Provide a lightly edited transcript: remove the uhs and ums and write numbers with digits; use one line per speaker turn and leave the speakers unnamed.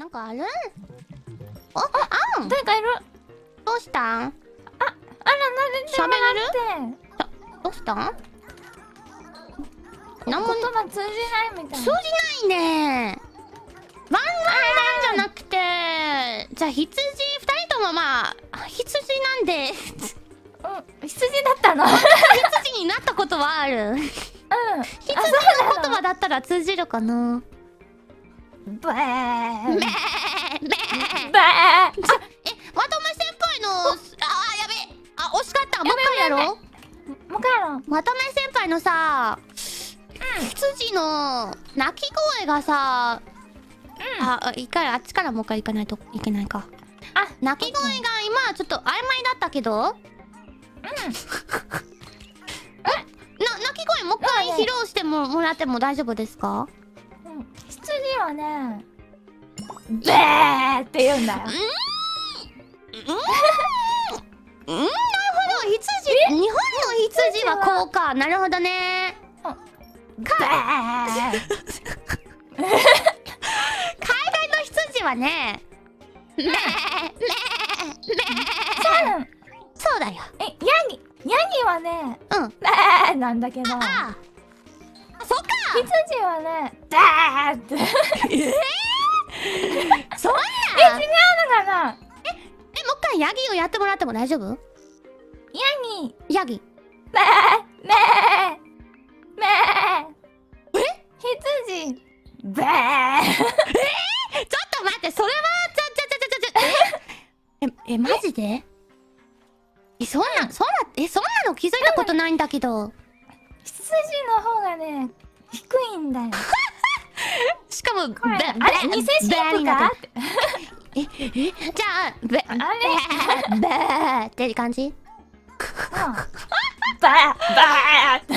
なんかある？
誰かいる。
どうしたん？
あら、喋れるって。
どうしたん？なんも
言葉通じないみたい
通じないね。ワンワンなんじゃなくて、じゃあ羊2人ともまあ羊なんで
羊だったの。
羊になったことはある。羊の言葉だったら通じるかな。
ブー
めーめー
ブー。
まとめ先輩のやべえ、惜しかった。もう一回やろう。
もう一回やろう。
まとめ先輩のさ、羊の鳴き声がさ、一回あっちからもう一回行かないといけないか。鳴き声が今ちょっと曖昧だったけど、鳴き声もう一回披露してもらっても大丈夫ですか？
羊はね、ベーって言うんだよ。
なるほど。日本の羊はこうか。なるほどね。
ベー。
海外の羊はね、めーめーめー。そうだよ。
ヤギはね、ベーなんだけど、
そっか。
羊はね、ベーって。
そんな。
違うのかな。
もう一回ヤギをやってもらっても大丈夫？ヤギ。
ベーメーメー。羊。ベー。
ちょっと待って、それはマジで？そんなの気づいたことないんだけど。
羊の方がね、低いんだよ。
しかも、
あれ偽シープかって。
じゃあ、ベーって感じ？
バーバーって。